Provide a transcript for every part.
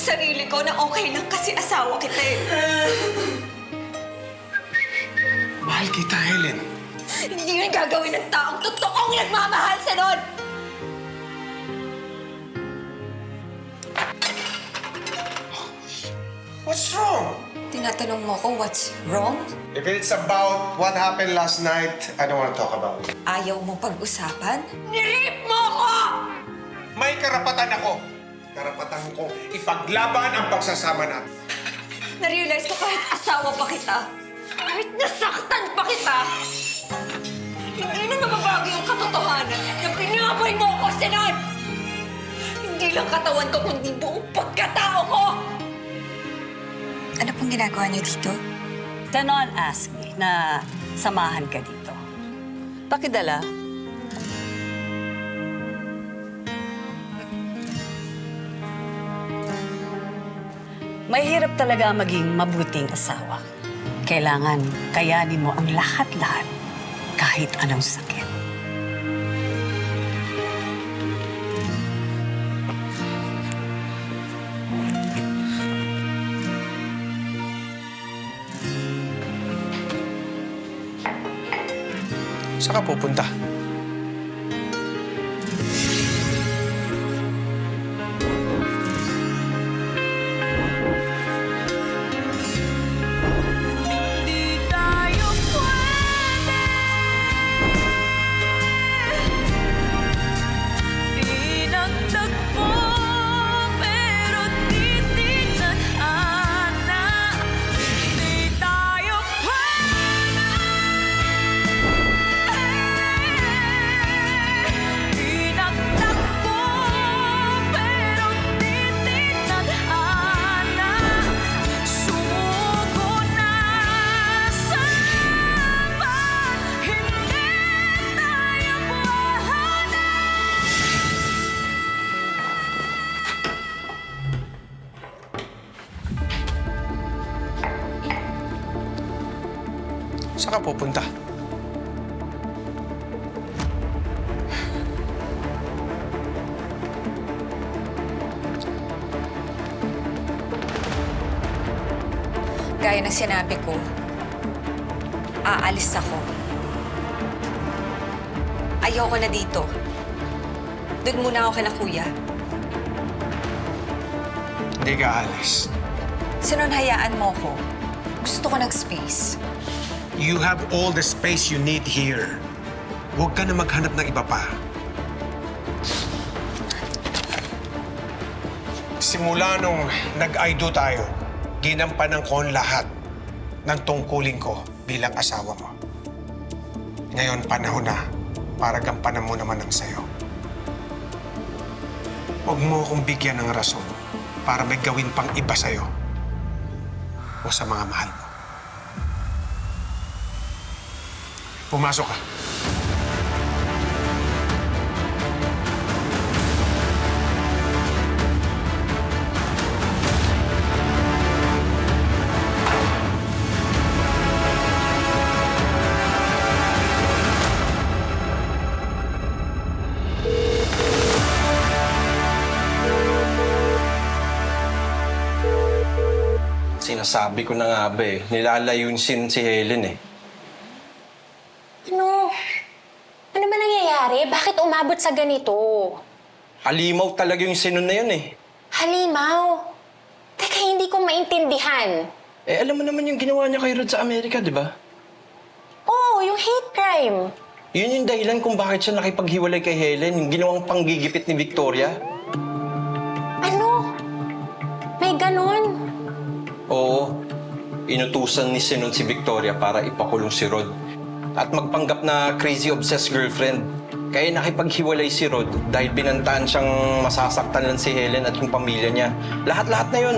sa sarili ko na okay lang kasi asawa kita eh. Mahal kita, Helen. Hindi yun gagawin ng taong totoong nagmamahal sa Ron! What's wrong? Tinatanong mo ko what's wrong? If it's about what happened last night, I don't want to talk about it. Ayaw mo pag-usapan? Nirip mo ako! May karapatan ako. Karapatan ko ipaglaban ang pagsasama natin. Na-realize ko kahit asawa pa kita, kahit nasaktan pa kita, hindi na mababago yung katotohanan na pinaboy mo ako, Sinan! Hindi lang katawan ko, kundi buong pagkatao ko! Ano pong ginagawa niyo dito? Ganon ask me na samahan ka dito. Pakidala. Mahirap talaga maging mabuting asawa. Kailangan kayanin mo ang lahat-lahat kahit anong sakit. Saan ka pupunta? Saan ka pupunta? Gaya ng sinabi ko, aalis ako. Ayoko na dito. Doon muna ako kina Kuya. Hindi ka alis. Sinon, hayaan mo ko. Gusto ko ng space. You have all the space you need here. Huwag ka na maghanap ng iba pa. Simula nung nag-I-do tayo, ginampanan ko ang lahat ng tungkulin ko bilang asawa mo. Ngayon, panahon na para gampanan mo naman ang sayo. Huwag mo akong bigyan ng rason para may gawin pang iba sa'yo o sa mga mahal mo. Pumasok ka. Sinasabi ko na nga ba eh, nilalayo si Helen eh. Ano? Ano ba nangyayari? Bakit umabot sa ganito? Halimaw talaga yung Sinon na yun eh. Halimaw. Teka, hindi ko maintindihan. Eh, alam mo naman yung ginawa niya kay Rod sa Amerika, di ba? Oh, yung hate crime. Yun yung dahilan kung bakit siya nakipaghiwalay kay Helen, yung ginawang panggigipit ni Victoria. Ano? May ganon? Oo, inutusan ni Sinon si Victoria para ipakulong si Rod at magpanggap na crazy obsessed girlfriend. Kaya nakipaghiwalay si Rod dahil binantaan siyang masasaktan lang si Helen at yung pamilya niya. Lahat-lahat na yun.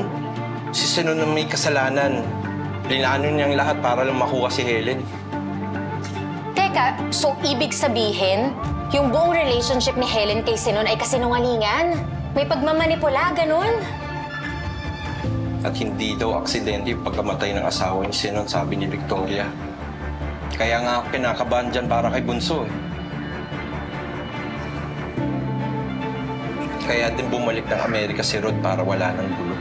Si Sinon na may kasalanan. Linano niyang lahat para lang makuha si Helen. Teka, so ibig sabihin, yung buong relationship ni Helen kay Sinon ay kasinungalingan? May pagmamanipula, ganon? At hindi daw aksidente yung pagkamatay ng asawa ni Sinon, sabi ni Victoria. Kaya nga ako kinakabahan dyan para kay Bunso eh. Kaya din bumalik ng Amerika si Rod para wala ng gulo.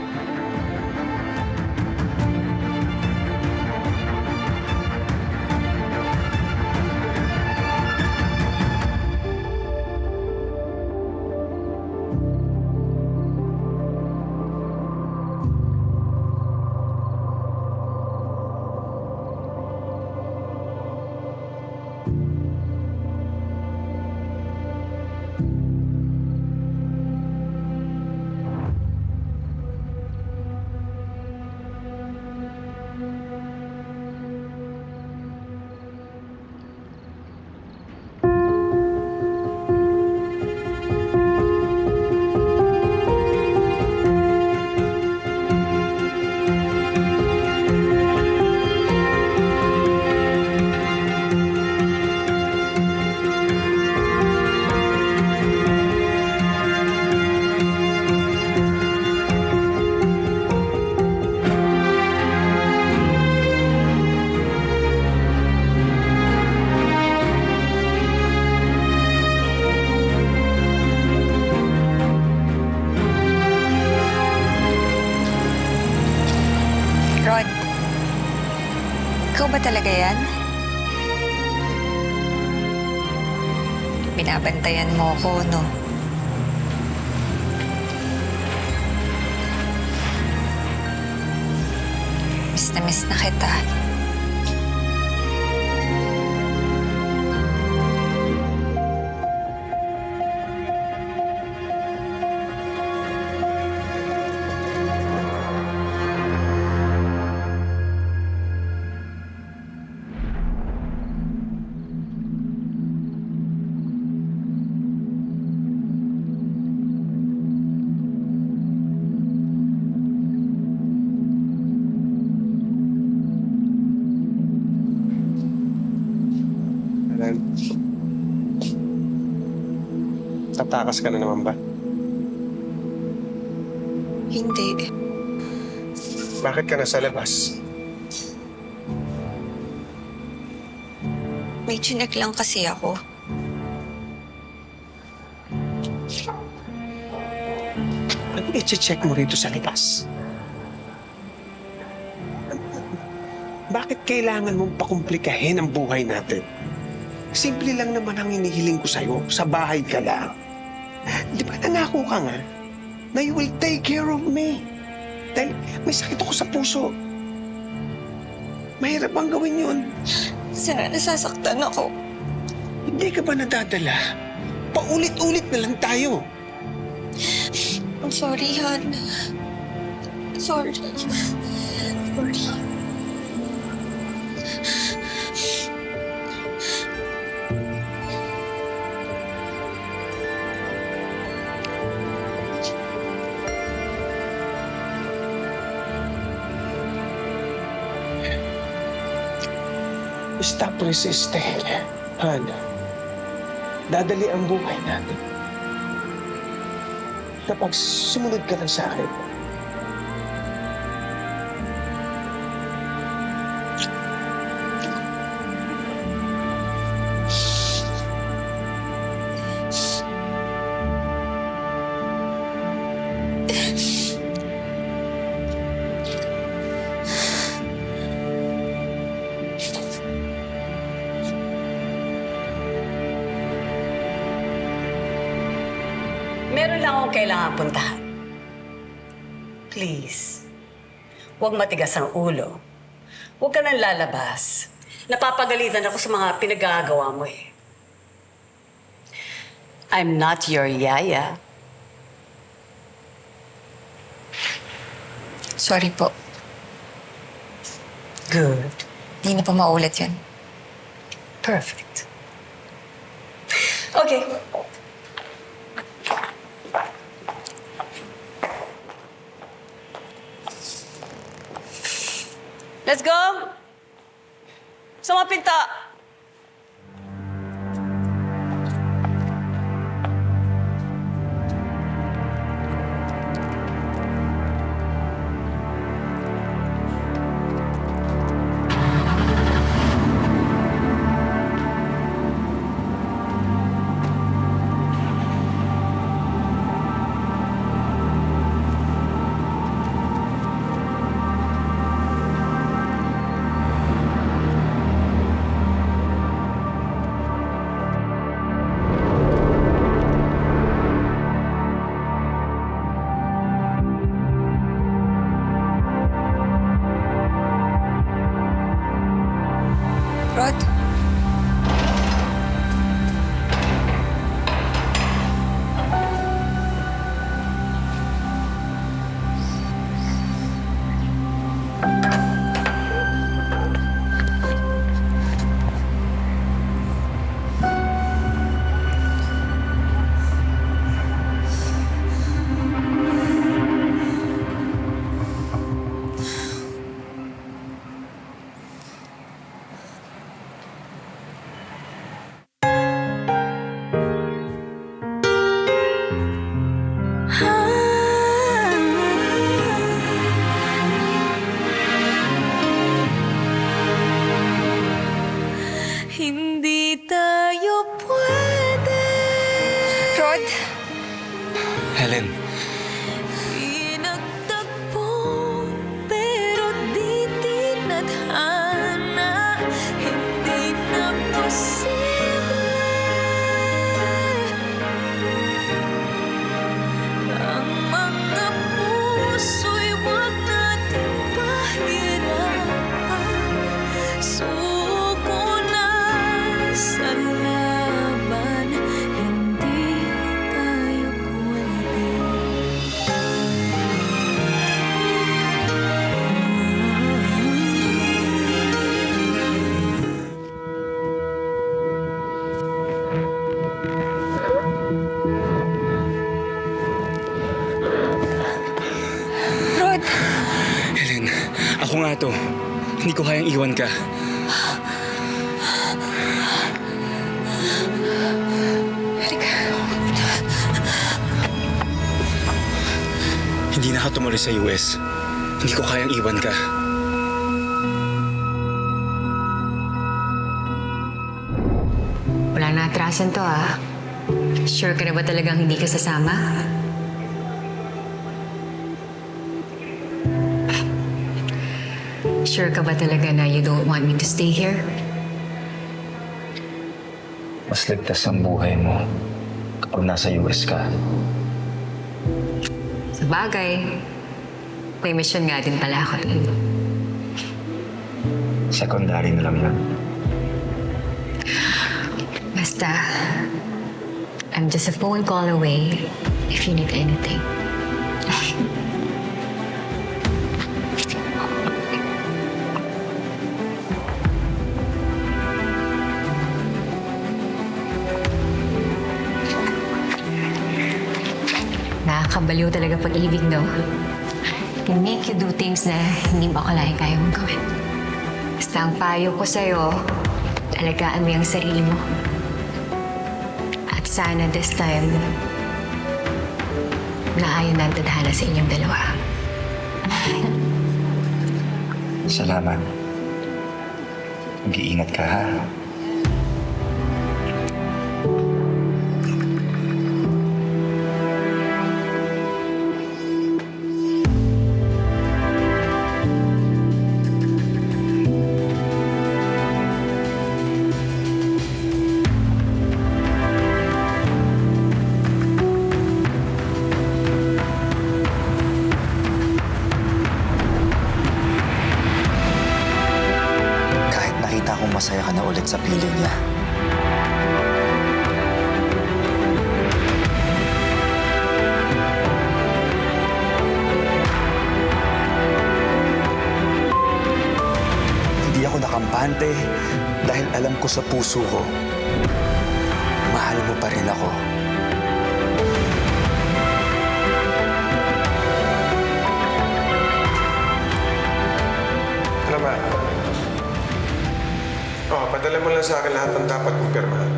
Ikaw ba talaga yan? Binabantayan mo ko, no? Miss na kita. Alan, tatakas ka na naman ba? Hindi. Bakit ka nasa labas? May chinek lang kasi ako. Ano i-check mo rito sa labas? Bakit kailangan mong pakomplikahin ang buhay natin? Simple lang naman ang inihiling ko sa'yo. Sa bahay ka lang. Di ba nangako ka nga na you will take care of me? Dahil may sakit ako sa puso. Mahirap bang gawin yun? Sana nasasaktan ako. Hindi ka ba nadadala? Paulit-ulit na lang tayo. I'm sorry, Han. Sorry. Sorry. Stop resisting, Han. Dadali ang buhay natin. Kapag sumunod ka lang sa akin. Meron lang akong kailangan puntahan. Please, huwag matigas ang ulo. Huwag ka nang lalabas. Napapagalitan ako sa mga pinagagawa mo eh. I'm not your yaya. Sorry po. Good. Hindi na po maulit yun. Perfect. Okay. Let's go! Sa mga pinta! Rod? Hindi ko kayang iwan ka. Hindi na ako tumuloy sa US. Hindi ko kayang iwan ka. Wala na atrasan to ah. Sure ka na ba talagang hindi ka sasama? Sure ka ba talaga na you don't want me to stay here? Mas ligtas ang buhay mo kapag nasa US ka. Sa bagay, may mission nga din pala ako dun. Secondary na lang yan. Basta, I'm just a phone call away if you need anything. Nakakabaliw talaga pag-ibig, no? Can make you do things na hindi mo akalain kaya mong gawin. Basta ang payo ko sa'yo, alagaan mo yung sarili mo. At sana this time, naayon na ang tadhana sa inyong dalawa. Salamat. Mag-iingat ka, ha? Kahit nakita kong masaya ka na ulit sa piling niya. Hindi ako nakampante dahil alam ko sa puso ko, mahal mo pa rin ako. Salamat. Padala mo lang sa akin lahat ng dapat kong pirmahan.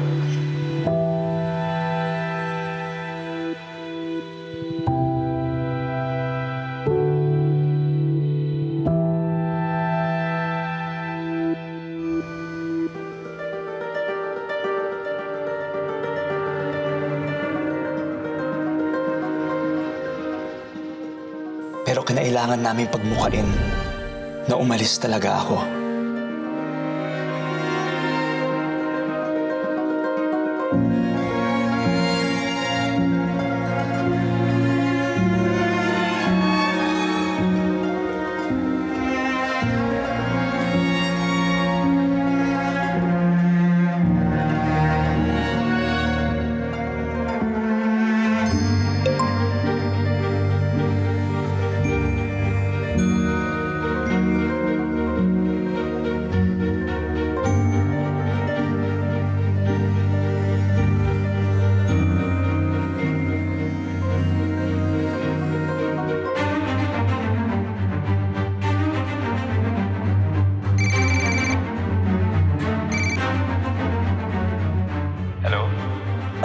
Pero kinailangan namin pagmukain na umalis talaga ako.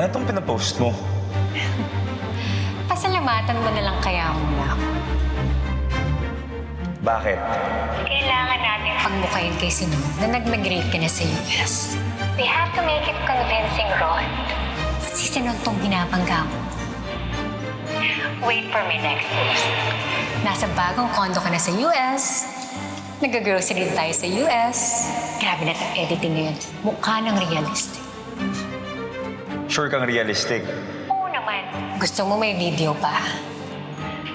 Ano itong pinapost mo? Pasalamatan mo na lang kaya muna ako. Bakit? Kailangan natin pagmukayin kay Sinon na nag-migrate ka na sa US. We have to make it convincing, Ron. Si Sinon tong binabangga mo. Wait for me next post. Nasa bagong condo ka na sa US. Nag-grocery din tayo sa US. Grabe na itong editing ngayon. Mukha ng realistic. Sure kang realistic? Oo naman. Gusto mo may video pa?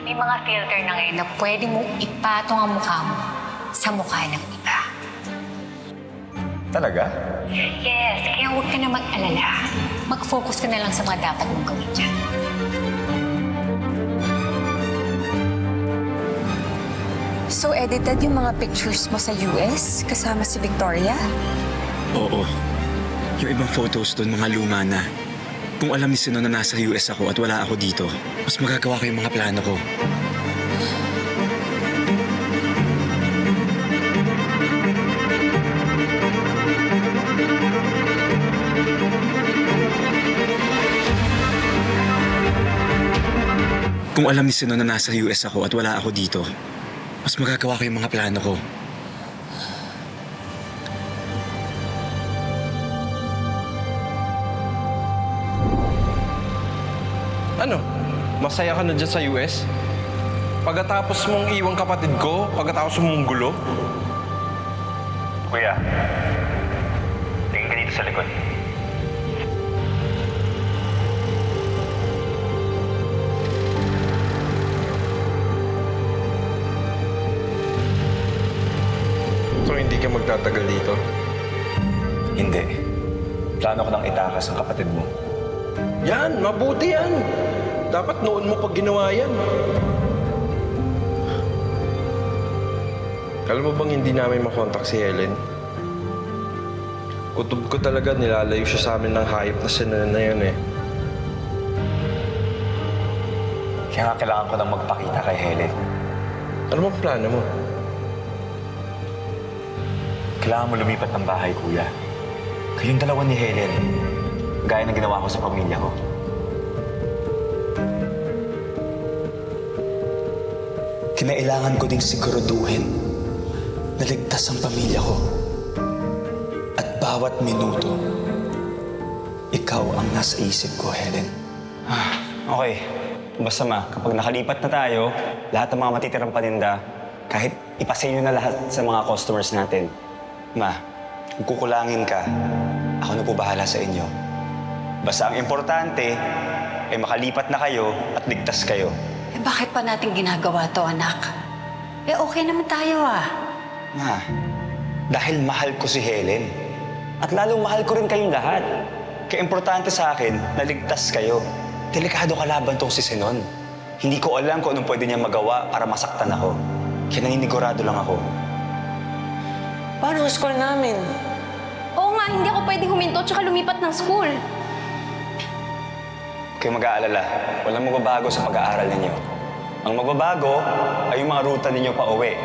May mga filter na ngayon na pwede mong ipatong ang mukha mo sa mukha ng iba. Talaga? Yes, kaya huwag ka na mag-alala. Mag-focus ka na lang sa mga dapat mong gawin dyan. So edited yung mga pictures mo sa US kasama si Victoria? Oo. Yung ibang photos doon, mga luma na. Kung alam ni Sinon na nasa US ako at wala ako dito, mas magagawa ko yung mga plano ko. Kung alam ni Sinon na nasa US ako at wala ako dito, mas magagawa ko yung mga plano ko. Ano? Masaya ka na dyan sa US? Pagkatapos mong iwang kapatid ko, pagkatapos mong gulo? Kuya, tingin ka dito sa likod. So hindi ka magtatagal dito? Hindi. Plano ko nang itakas ang kapatid mo. Yan, mabuti yan. Dapat noon mo pag ginawa yan. Alam mo bang hindi namin makontak si Helen? Kutob ko talaga, nilalayo siya sa amin ng hayop na Sinon na yun eh. Kaya nga kailangan ko nang magpakita kay Helen. Ano bang plano mo? Kailangan mo lumipat ng bahay, kuya. Kayong dalawa ni Helen, gaya ng ginawa ko sa pamilya ko. Kinailangan ko ding siguraduhin na ligtas ang pamilya ko. At bawat minuto, ikaw ang nasa isip ko, Helen. Okay. Basta kapag nakalipat na tayo, lahat ng mga matitirang paninda, kahit ipasay nyo na lahat sa mga customers natin. Kung kukulangin ka, ako na po bahala sa inyo. Basta ang importante ay makalipat na kayo at ligtas kayo. Eh bakit pa natin ginagawa to, anak? Eh okay naman tayo Dahil mahal ko si Helen. At lalong mahal ko rin kayong lahat. Kaya importante sa akin na ligtas kayo. Delikado kalaban tong si Sinon. Hindi ko alam kung anong pwede niya magawa para masaktan ako. Kaya naninigurado lang ako. Paano ang school namin? Oo nga, hindi ako pwedeng huminto tsaka lumipat ng school. Kayo mag-aalala, walang magbabago sa pag-aaral ninyo. Ang magbabago ay yung mga ruta ninyo pa uwi.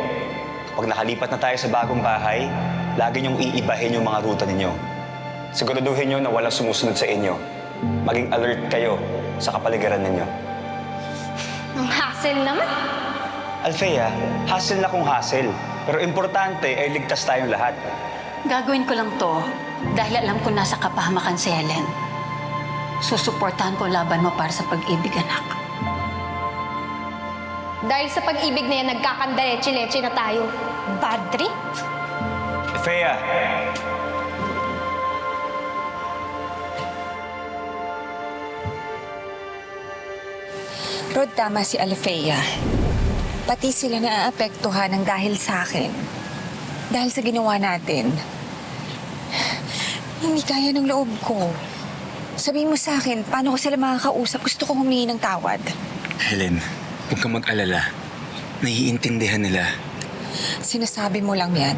Kapag nakalipat na tayo sa bagong bahay, lagi niyong iibahin yung mga ruta ninyo. Siguraduhin niyo na walang sumusunod sa inyo. Maging alert kayo sa kapaligiran ninyo. Ang hassle naman. Althea, hassle na kung hassle. Pero importante ay ligtas tayong lahat. Gagawin ko lang to dahil alam ko nasa kapahamakan si Helen. Susuportahan ko laban mo para sa pag-ibig, anak. Dahil sa pag-ibig na yan, nagkakandaleche-leche na tayo. Bad trip? Althea! Rod, tama si Althea. Pati sila naaapektuhan ng dahil sa akin. Dahil sa ginawa natin. Hindi kaya ng loob ko. Sabihin mo sa akin, paano ko sila makakausap? Gusto kong humingi ng tawad. Helen, huwag kang mag-alala. Naiintindihan nila. Sinasabi mo lang yan.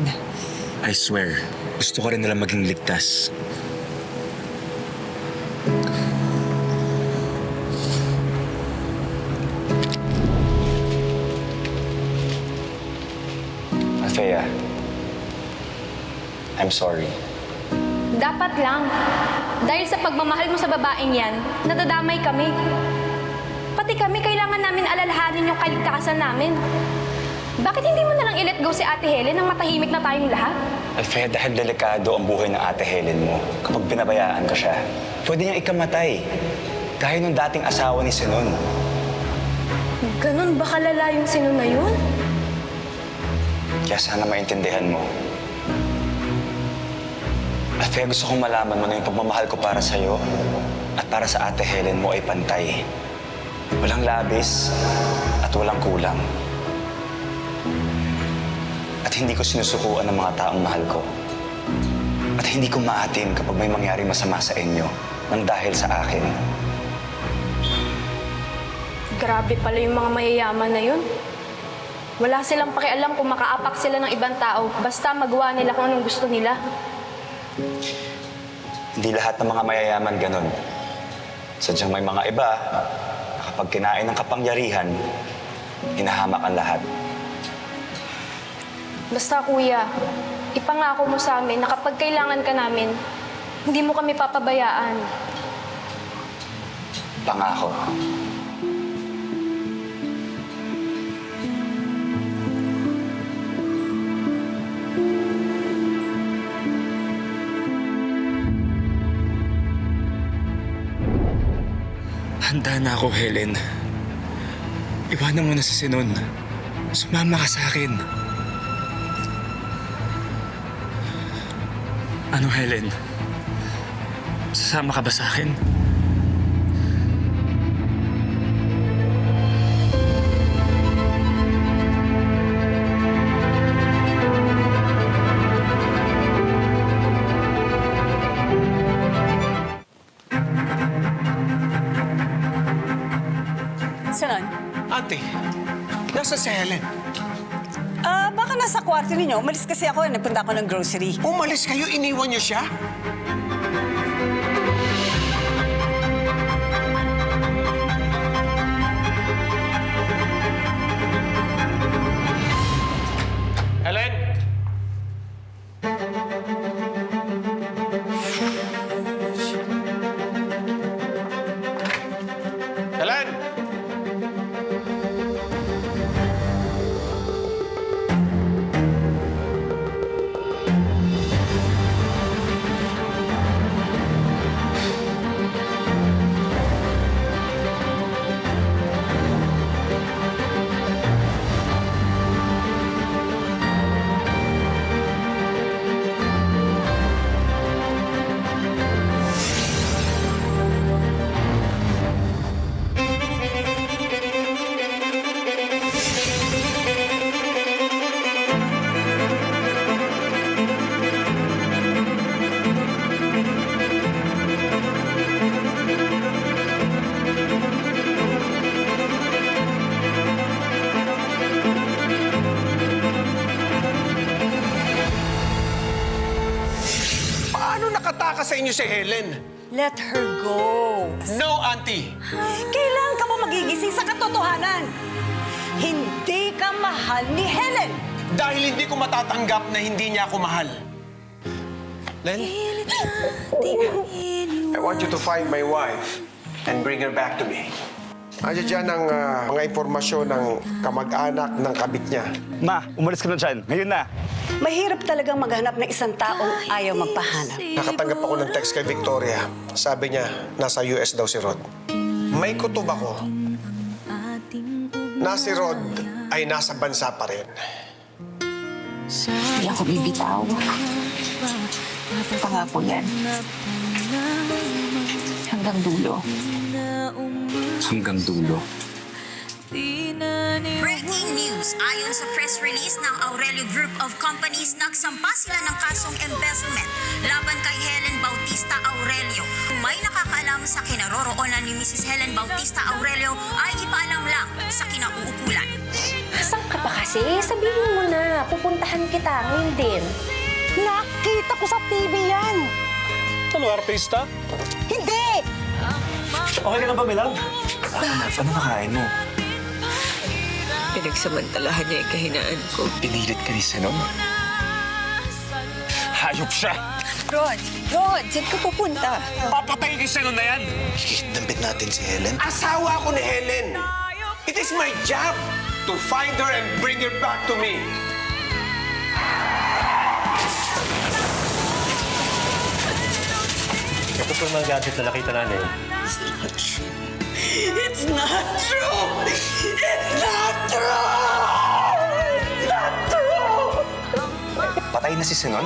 I swear, gusto ko rin nila maging ligtas. Althea, I'm sorry. Dapat lang. Dahil sa pagmamahal mo sa babaeng yan, nadadamay kami. Pati kami, kailangan namin alalahanin yung kaligtasan namin. Bakit hindi mo na lang i-let go si Ate Helen nang matahimik na tayong lahat? Althea, dahil delikado ang buhay ng Ate Helen mo kapag pinabayaan ko siya. Pwede niyang ikamatay. Gaya nung dating asawa ni Sinon. Ganun ba kalala yung Sinon na yun? Kaya sana maintindihan mo. Althea, gusto kong malaman mo na yung pagmamahal ko para sa'yo at para sa Ate Helen mo ay pantay. Walang labis at walang kulang. At hindi ko sinusukuan ng mga taong mahal ko. At hindi ko maatim kapag may mangyaring masama sa inyo nang dahil sa akin. Grabe pala yung mga mayayaman na yun. Wala silang pakialam kung makaapak sila ng ibang tao. Basta magawa nila kung anong gusto nila. Hindi lahat ng mga mayayaman ganun. Sadyang may mga iba na kapag kinain ng kapangyarihan, hinahamak ang lahat. Basta kuya, ipangako mo sa amin na kapag kailangan ka namin, hindi mo kami papabayaan. Pangako. Handa na ako, Helen. Iwanan mo na si Sinon. Sumama ka sa akin. Ano, Helen? Sasama ka ba sa akin? Sinon? Ate, nasa si Helen? Baka nasa kwarto ninyo. Umalis kasi ako. Nagpunta ako ng grocery. Umalis kayo, iniwan niyo siya? Helen? Helen? Paano nakatakas sa inyo si Helen? Let her go. No, Auntie. Kailan ka ba magigising sa katotohanan? Hindi ka mahal ni Helen. Dahil hindi ko matatanggap na hindi niya ako mahal. Len? I want you to find my wife and bring her back to me. Andiyan dyan ang mga impormasyon ng kamag-anak ng kabit niya. Ma, umalis ka na dyan. Ngayon na. Mahirap talagang maghanap ng isang taong ayaw magpahanap. Nakatanggap ako ng text kay Victoria. Sabi niya, nasa US daw si Rod. May kutob ako na si Rod ay nasa bansa pa rin. Hindi ako bibitaw. Pangako yan. Hanggang dulo. Hanggang dulo. Breaking news! Ayon sa press release ng Aurelio Group of Companies, nagsampa sila ng kasong embezzlement laban kay Helen Bautista Aurelio. Kung may nakakaalam sa kinaroroonan ni Mrs. Helen Bautista Aurelio ay ipaalam lang sa kinauukulan. Saan ka pa kasi? Sabihin mo na, pupuntahan kita ngayon din. Nakita ko sa TV yan! Ano, artista? Hindi! Okay ka na ba, Milab? Ano nakain mo? Pinagsamantalahan niya yung kahinaan ko. Pinilit ka ni Sinon? Hayop siya! Rod, saan ka pupunta? Papatayin kay Sinon na yan! Dampit natin si Helen. Asawa ko ni Helen. It is my job to find her and bring her back to me. Tapos yung mga gadget na nakita natin. It's not true! It's not true! It's not true! Patay na si Sinon?